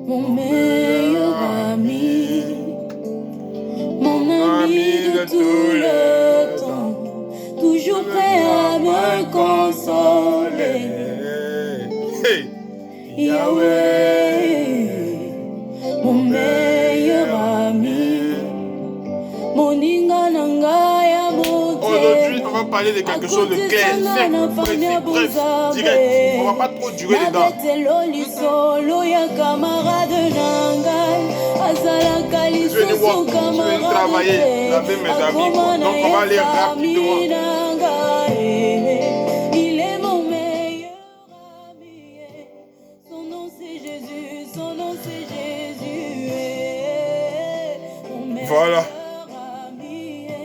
mon meilleur ami, mon ami de tout le temps, toujours prêt à me consoler. Hey. Yahweh, mon meilleur ami, mon ingananga moté. Aujourd'hui, on va parler de quelque chose de clair, simple, précis, bref, direct. On va pas trop durer dedans. Je vais venir travailler, laver mes habits, donc on va aller rapidement. Il est mon meilleur ami. Son nom c'est Jésus, son nom c'est Jésus. Voilà.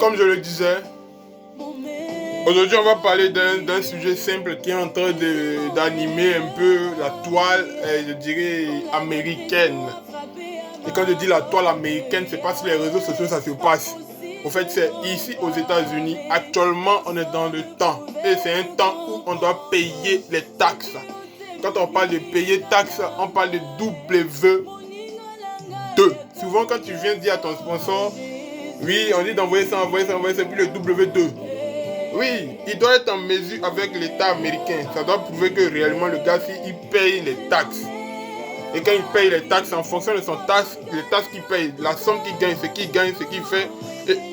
Comme je le disais, aujourd'hui on va parler d'un sujet simple qui est en train d'animer un peu la toile, je dirais, américaine. Et quand je dis la toile américaine, c'est pas sur les réseaux sociaux ça se passe. En fait, c'est ici aux États-Unis. Actuellement, on est dans le temps. Et c'est un temps où on doit payer les taxes. Quand on parle de payer taxes, on parle de W2. Souvent, quand tu viens dire à ton sponsor, oui, on dit d'envoyer ça, c'est plus le W2. Oui, il doit être en mesure avec l'État américain. Ça doit prouver que réellement le gars, il paye les taxes. Et quand il paye les taxes, en fonction de son taxe, les taxes qu'il paye, la somme qu'il gagne, ce qu'il fait,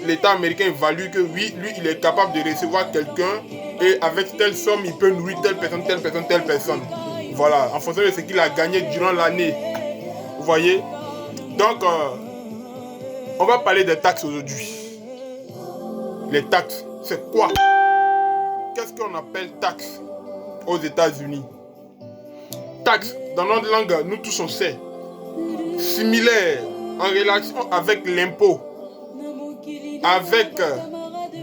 l'État américain évalue que oui, lui, il est capable de recevoir quelqu'un et avec telle somme, il peut nourrir telle personne. Voilà, en fonction de ce qu'il a gagné durant l'année. Vous voyez? Donc, on va parler des taxes aujourd'hui. Les taxes, c'est quoi? Qu'est-ce qu'on appelle taxes aux États-Unis? Taxes, dans notre langue, nous tous on sait. Similaire en relation avec l'impôt. Avec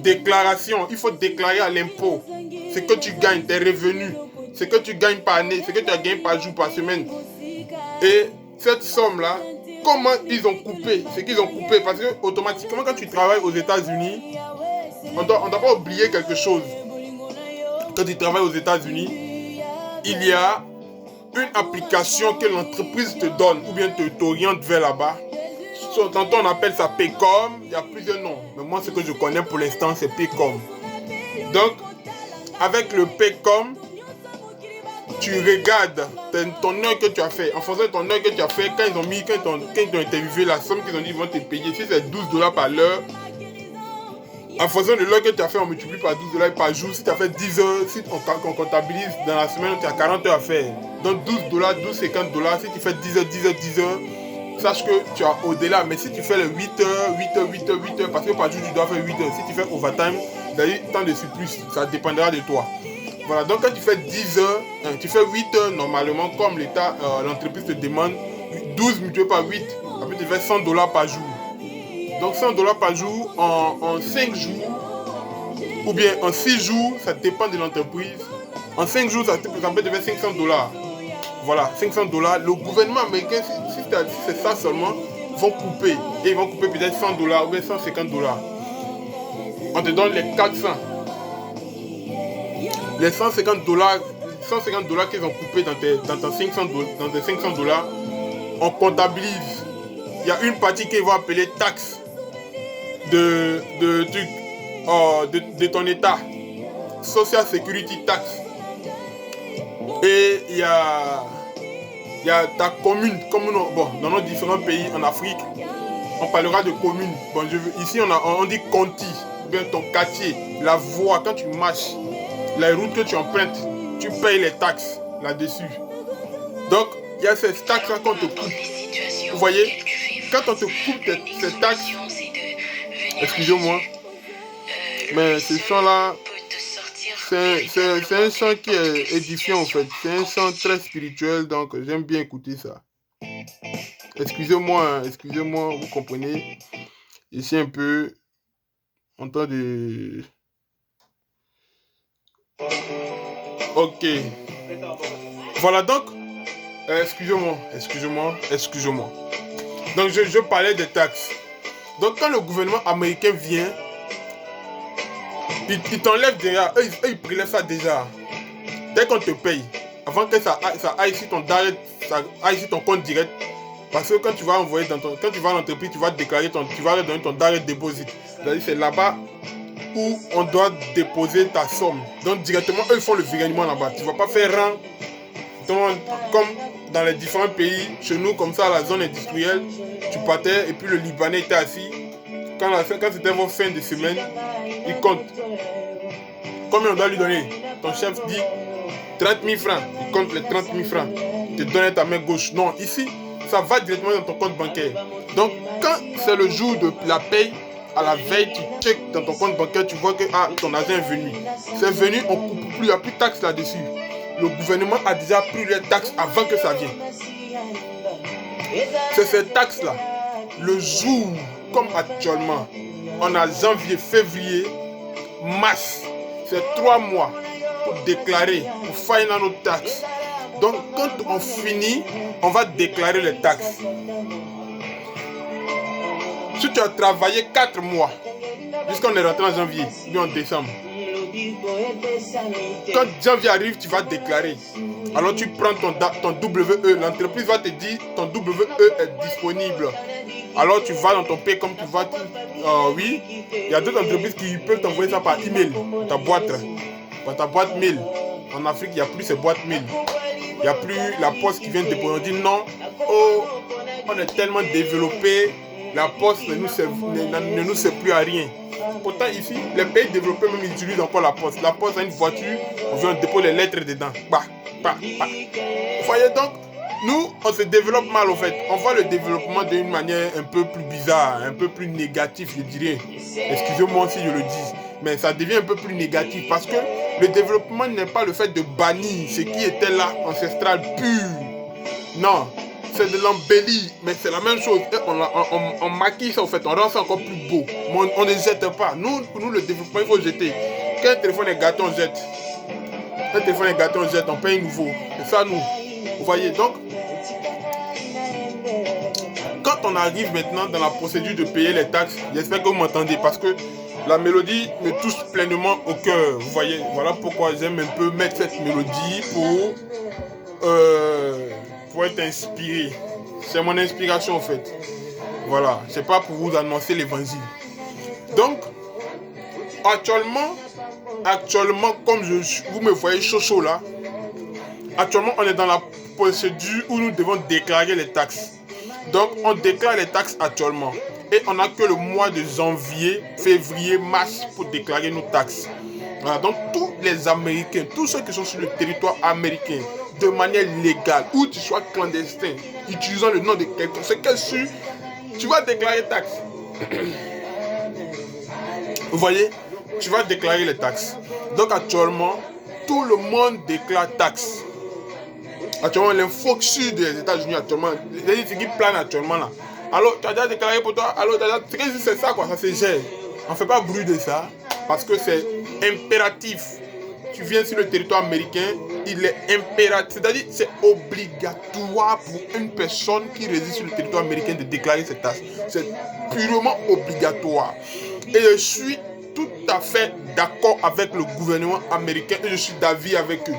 déclaration, il faut déclarer à l'impôt ce que tu gagnes, tes revenus, ce que tu gagnes par année, ce que tu as gagné par jour, par semaine. Et cette somme-là, comment ils ont coupé? Ce qu'ils ont coupé, parce que automatiquement quand tu travailles aux États-Unis, on doit pas oublier quelque chose. Quand tu travailles aux États-Unis, il y a une application que l'entreprise te donne ou bien t'oriente vers là-bas. Tantôt on appelle ça Paycom, il y a plusieurs noms. Mais moi ce que je connais pour l'instant c'est Paycom. Donc avec le Paycom, tu regardes ton heure que tu as fait. En fonction de ton heure que tu as fait, quand ils ont interviewé la somme qu'ils ont dit ils vont te payer, si c'est $12 par l'heure, en fonction de l'heure que tu as fait, on multiplie par $12 par jour. Si tu as fait 10 heures, si on comptabilise dans la semaine, tu as 40 heures à faire. Donc $12, $50. Si tu fais 10 heures, sache que tu as au-delà. Mais si tu fais les 8 heures, parce que par jour tu dois faire 8 heures. Si tu fais overtime, c'est-à-dire tant de surplus, ça dépendra de toi. Voilà, donc quand tu fais 10 heures, tu fais 8 heures normalement, comme l'État, l'entreprise te demande 12 multiplié par 8, après tu fais $100 par jour. Donc $100 par jour en 5 jours, ou bien en 6 jours, ça dépend de l'entreprise. En 5 jours, ça peut te faire $500. Voilà, $500. Le gouvernement américain, si c'est ça seulement, vont couper. Et ils vont couper peut-être $100 ou bien $150. On te donne les 400. Les $150 qu'ils ont coupés dans tes $500, on comptabilise. Il y a une partie qu'ils vont appeler taxe de ton état, Social Security Tax. Et il y a ta commune, dans nos différents pays en Afrique, on parlera de commune. Bon, ici on dit county, bien ton quartier, la voie, quand tu marches, la route que tu empruntes, tu payes les taxes là-dessus. Donc, il y a ces taxes-là qu'on te coupe. Vous voyez, quand on te coupe ces taxes, excusez-moi, mais ce chant-là, c'est un chant qui est édifiant en fait. C'est un chant très spirituel, donc j'aime bien écouter ça. Excusez-moi, vous comprenez. Je suis un peu en train de... Ok. Voilà donc, excusez-moi. Donc je parlais des taxes. Donc quand le gouvernement américain vient, il t'enlève déjà, eux ils prélèvent ça déjà. Dès qu'on te paye, avant que ça aille sur ton direct, ça aille sur ton compte direct, Parce que quand tu vas envoyer quand tu vas à l'entreprise, tu vas déclarer tu vas leur donner ton direct deposit. C'est-à-dire c'est là-bas où on doit déposer ta somme. Donc directement, eux ils font le virement là-bas. Tu ne vas pas faire rang comme dans les différents pays. Chez nous, comme ça, à la zone industrielle, tu partais et puis le Libanais était assis. Quand c'était vos fins de semaine, il compte. Combien on doit lui donner? Ton chef dit 30 000 francs. Il compte les 30 000 francs. Il te donne ta main gauche. Non, ici, ça va directement dans ton compte bancaire. Donc, quand c'est le jour de la paye, à la veille, tu checkes dans ton compte bancaire, tu vois que ton argent est venu. C'est venu, on ne coupe plus, il n'y a plus de taxes là-dessus. Le gouvernement a déjà pris les taxes avant que ça vienne. C'est ces taxes-là. Le jour, comme actuellement, on a janvier, février, mars. C'est 3 mois pour déclarer, pour faire nos taxes. Donc, quand on finit, on va déclarer les taxes. Si tu as travaillé 4 mois, jusqu'on est rentré en janvier, puis en décembre, quand janvier arrive, tu vas déclarer. Alors tu prends ton WE, l'entreprise va te dire ton WE est disponible. Alors tu vas dans ton pays comme tu vas. Oui, il y a d'autres entreprises qui peuvent t'envoyer ça par email, ta boîte mail. En Afrique, il n'y a plus ces boîtes mail. Il n'y a plus la poste qui vient de déposer. On dit non, oh, on est tellement développé, la poste ne nous sert plus à rien. Pourtant ici, les pays développés même ils utilisent encore la poste. La poste a une voiture, on vient déposer les lettres dedans. Vous voyez donc, nous, on se développe mal au fait. On voit le développement d'une manière un peu plus bizarre, un peu plus négative, je dirais. Excusez-moi si je le dis. Mais ça devient un peu plus négatif parce que le développement n'est pas le fait de bannir ce qui était là, ancestral, pur. Non, c'est de l'embellir, mais c'est la même chose. On maquille ça, en fait, on rend ça encore plus beau. Mais on ne jette pas. Nous, le développement, il faut jeter. Quand un téléphone est gâté, on jette. Un téléphone est gâté, on jette, on paye nouveau. C'est ça, nous. Vous voyez, donc, quand on arrive maintenant dans la procédure de payer les taxes, j'espère que vous m'entendez parce que la mélodie me touche pleinement au cœur. Vous voyez, voilà pourquoi j'aime un peu mettre cette mélodie pour être inspiré. C'est mon inspiration en fait. Voilà, c'est pas pour vous annoncer l'évangile. Donc, actuellement, comme vous me voyez chaud là, actuellement on est dans la procédure où nous devons déclarer les taxes. Donc, on déclare les taxes actuellement. Et on n'a que le mois de janvier, février, mars pour déclarer nos taxes. Voilà, donc tous les Américains, tous ceux qui sont sur le territoire américain, de manière légale, ou tu sois clandestin, utilisant le nom de quelqu'un, c'est que tu vas déclarer les taxes. Vous voyez, tu vas déclarer les taxes. Donc actuellement, tout le monde déclare taxes. Actuellement, l'info des États-Unis actuellement, c'est ce qui plane actuellement là. Alors, tu as déjà déclaré pour toi, alors c'est ça quoi, ça se gère. On ne fait pas bruit de ça, parce que c'est impératif. Tu viens sur le territoire américain, il est impératif, c'est-à-dire c'est obligatoire pour une personne qui réside sur le territoire américain de déclarer ses taxes. C'est purement obligatoire. Et je suis tout à fait d'accord avec le gouvernement américain et je suis d'avis avec eux.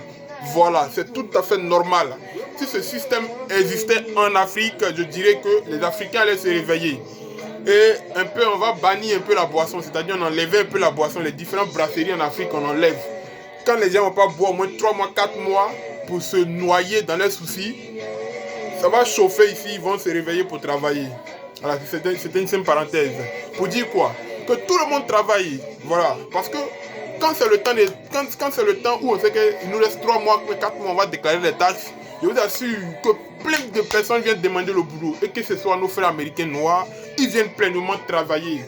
Voilà, c'est tout à fait normal. Si ce système existait en Afrique, je dirais que les Africains allaient se réveiller. Et un peu, on va bannir un peu la boisson, c'est-à-dire on enlève un peu la boisson. Les différentes brasseries en Afrique, on enlève. Quand les gens ne vont pas boire au moins 3 mois, 4 mois pour se noyer dans leurs soucis, ça va chauffer ici, ils vont se réveiller pour travailler. Voilà, c'était une simple parenthèse. Pour dire quoi? Que tout le monde travaille. Voilà, parce que quand c'est le temps où on sait qu'il nous reste 3 mois, 4 mois, on va déclarer les taxes, je vous assure que plein de personnes viennent demander le boulot. Et que ce soit nos frères américains noirs, ils viennent pleinement travailler.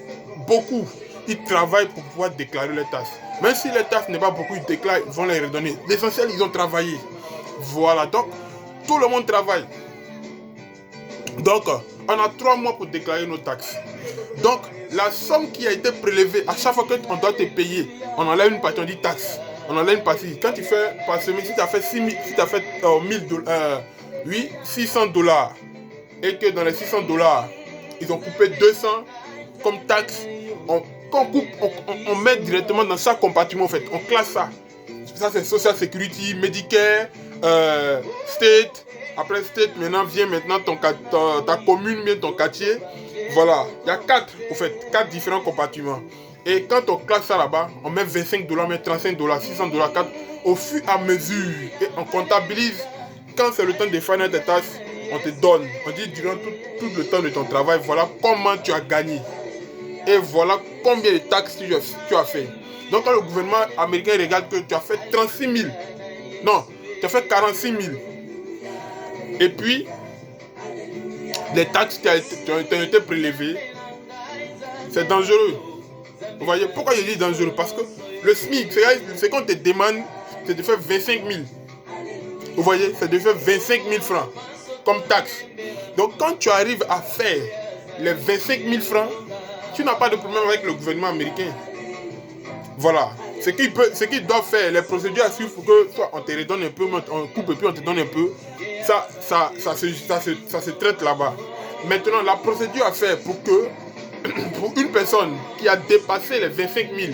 Beaucoup, ils travaillent pour pouvoir déclarer les taxes. Même si les taxes n'est pas beaucoup, ils déclarent, ils vont les redonner. L'essentiel, ils ont travaillé. Voilà, donc tout le monde travaille. Donc, on a 3 mois pour déclarer nos taxes. Donc, la somme qui a été prélevée, à chaque fois qu'on doit te payer, on enlève une partie, on dit taxe. On enlève une partie. Quand tu fais par semaine, si tu as fait 600 dollars, et que dans les 600 dollars, ils ont coupé 200 comme taxe, on met directement dans chaque compartiment en fait. On classe ça. Ça c'est Social Security, Medicare, State, Après state, maintenant vient maintenant ta commune, bien ton quartier. Voilà, il y a 4 différents compartiments. Et quand on classe ça là-bas, on met 25 $, on met 35 $, 600 $, 4. Au fur et à mesure, et on comptabilise. Quand c'est le temps de faire tes tâches, on te donne. On dit durant tout le temps de ton travail, voilà comment tu as gagné. Et voilà combien de taxes tu as fait. Donc quand le gouvernement américain regarde que tu as fait 36 000, non, tu as fait 46 000. Et puis, les taxes qui ont été prélevées, c'est dangereux. Vous voyez, pourquoi je dis dangereux? Parce que le SMIC, c'est qu'on te demande, c'est de faire 25 000. Vous voyez, c'est de faire 25 000 francs comme taxe. Donc quand tu arrives à faire les 25 000 francs, tu n'as pas de problème avec le gouvernement américain. Voilà. Ce qu'ils doivent faire, les procédures à suivre pour que soit on te redonne un peu, on coupe et puis on te donne un peu. Ça se traite là-bas. Maintenant, la procédure à faire pour une personne qui a dépassé les 25 000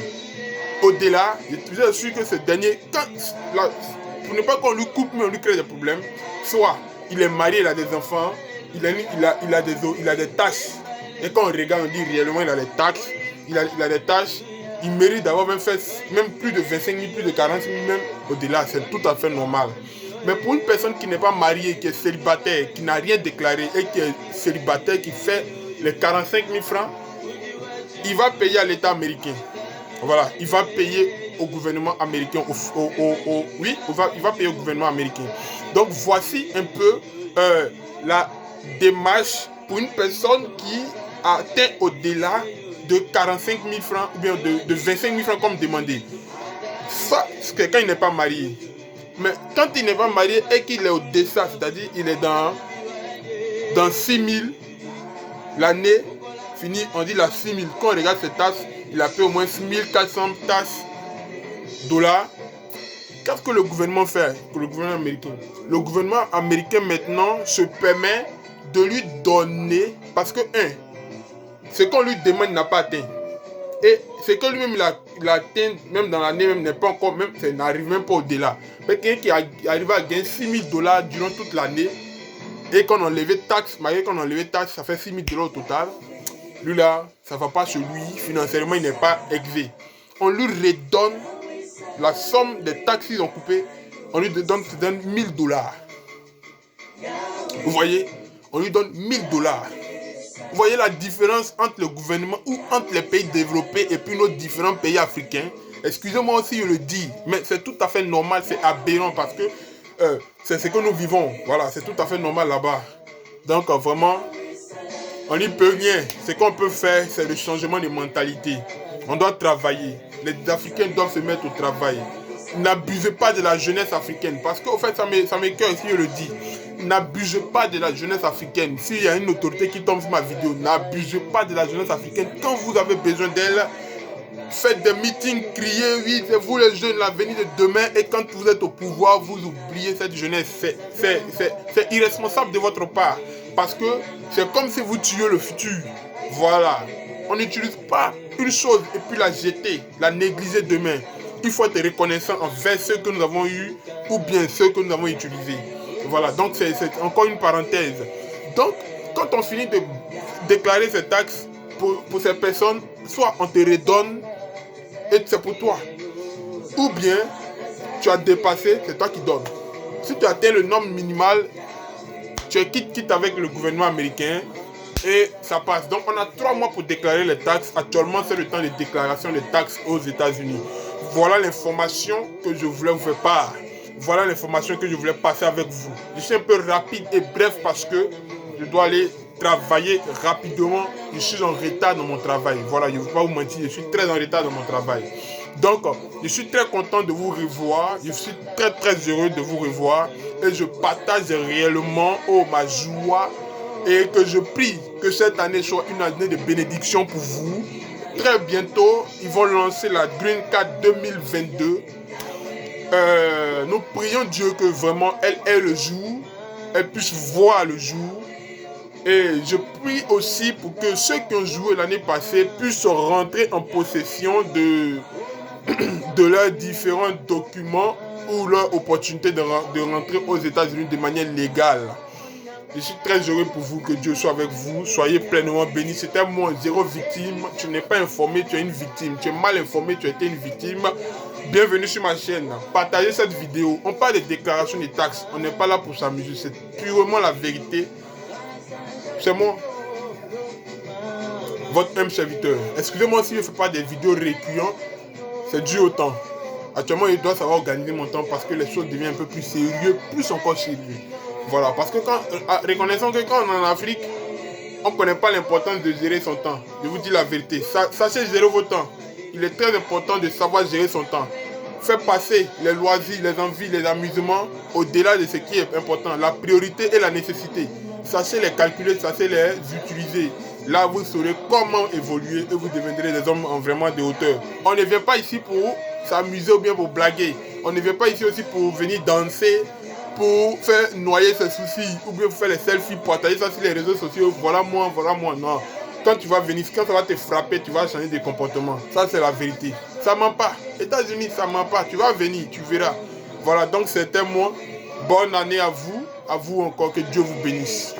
au-delà, je suis sûr que ce dernier, pour ne pas qu'on lui coupe mais on lui crée des problèmes, soit il est marié, il a des enfants, il a des tâches. Et quand on regarde, on dit réellement il a des taxes, il a des tâches, il mérite d'avoir même fait même plus de 25 000, plus de 40 000, même au-delà, c'est tout à fait normal. Mais pour une personne qui n'est pas mariée, qui est célibataire, qui n'a rien déclaré et qui est célibataire, qui fait les 45 000 francs, il va payer à l'État américain. Voilà, il va payer au gouvernement américain. Il va payer au gouvernement américain. Donc voici un peu la démarche pour une personne qui a atteint au-delà de 45 000 francs ou bien de 25 000 francs comme demandé. Ça, c'est quand il n'est pas marié. Mais quand il n'est pas marié et qu'il est au-dessous, c'est-à-dire il est dans 6 000, l'année finie, on dit la 6 000. Quand on regarde ses taxes, il a fait au moins 1 400 $. Qu'est-ce que le gouvernement fait, le gouvernement américain? Le gouvernement américain maintenant se permet de lui donner, parce que ce qu'on lui demande n'a pas atteint. Et ce que lui-même il a atteint, même dans l'année, même n'est pas encore, même ça n'arrive même pas au-delà. Mais quelqu'un qui arrive à gagner 6 000 $ durant toute l'année, et qu'on a enlevé taxes, malgré qu'on a enlevé taxes, ça fait 6 000 $ au total. Lui là, ça ne va pas sur lui, financièrement il n'est pas élevé. On lui redonne la somme des taxes qu'ils ont coupées, on lui donne 1 000 $. Vous voyez, on lui donne 1 000 $. Vous voyez la différence entre le gouvernement ou entre les pays développés et puis nos différents pays africains. Excusez-moi si je le dis, mais c'est tout à fait normal, c'est aberrant parce que c'est ce que nous vivons. Voilà, c'est tout à fait normal là-bas. Donc vraiment, on n'y peut rien. Ce qu'on peut faire, c'est le changement de mentalité. On doit travailler. Les Africains doivent se mettre au travail. N'abusez pas de la jeunesse africaine. Parce qu'au fait, ça m'écoeure si je le dis. N'abusez pas de la jeunesse africaine. S'il y a une autorité qui tombe sur ma vidéo, n'abusez pas de la jeunesse africaine. Quand vous avez besoin d'elle, faites des meetings, criez, oui, c'est vous les jeunes, l'avenir de demain. Et quand vous êtes au pouvoir, vous oubliez cette jeunesse. C'est irresponsable de votre part. Parce que c'est comme si vous tuiez le futur. Voilà. On n'utilise pas une chose et puis la jeter, la négliger demain. Il faut être reconnaissant envers ceux que nous avons eus ou bien ceux que nous avons utilisés. Voilà, donc c'est encore une parenthèse. Donc, quand on finit de déclarer ces taxes pour ces personnes, soit on te redonne et c'est pour toi. Ou bien, tu as dépassé, c'est toi qui donnes. Si tu atteins le nombre minimal, tu es quitte avec le gouvernement américain et ça passe. Donc, on a 3 mois pour déclarer les taxes. Actuellement, c'est le temps de déclaration des taxes aux États-Unis. Voilà l'information que je voulais vous faire part. Voilà l'information que je voulais passer avec vous. Je suis un peu rapide et bref parce que je dois aller travailler rapidement. Je suis en retard dans mon travail. Voilà, je ne vais pas vous mentir, je suis très en retard dans mon travail. Donc, je suis très content de vous revoir. Je suis très heureux de vous revoir. Et je partage réellement ma joie. Et que je prie que cette année soit une année de bénédiction pour vous. Très bientôt, ils vont lancer la Green Card 2022. Nous prions Dieu que vraiment elle ait le jour, elle puisse voir le jour. Et je prie aussi pour que ceux qui ont joué l'année passée puissent rentrer en possession de leurs différents documents ou leur opportunité de rentrer aux États-Unis de manière légale. Je suis très heureux pour vous, que Dieu soit avec vous, soyez pleinement bénis. C'est un mot zéro victime, tu n'es pas informé, tu es une victime, tu es mal informé, tu as été une victime. Bienvenue sur ma chaîne, partagez cette vidéo. On parle de déclaration des taxes, on n'est pas là pour s'amuser, c'est purement la vérité. C'est moi, votre humble serviteur. Excusez-moi si je ne fais pas des vidéos récurrentes, c'est dû au temps. Actuellement, je dois savoir organiser mon temps parce que les choses deviennent un peu plus sérieuses, plus encore sérieuses. Voilà, parce que reconnaissons que quand on est en Afrique, on ne connaît pas l'importance de gérer son temps. Je vous dis la vérité, sachez gérer vos temps. Il est très important de savoir gérer son temps. Faire passer les loisirs, les envies, les amusements au-delà de ce qui est important. La priorité et la nécessité. Sachez les calculer, sachez les utiliser. Là, vous saurez comment évoluer et vous deviendrez des hommes en vraiment de hauteur. On ne vient pas ici pour s'amuser ou bien pour blaguer. On ne vient pas ici aussi pour venir danser, pour faire noyer ses soucis ou bien pour faire les selfies, partager ça sur les réseaux sociaux. Voilà moi, non. Quand tu vas venir, quand ça va te frapper, tu vas changer de comportement. Ça, c'est la vérité. Ça ment pas. États-Unis, ça ment pas. Tu vas venir, tu verras. Voilà, donc c'était moi. Bonne année à vous encore, que Dieu vous bénisse.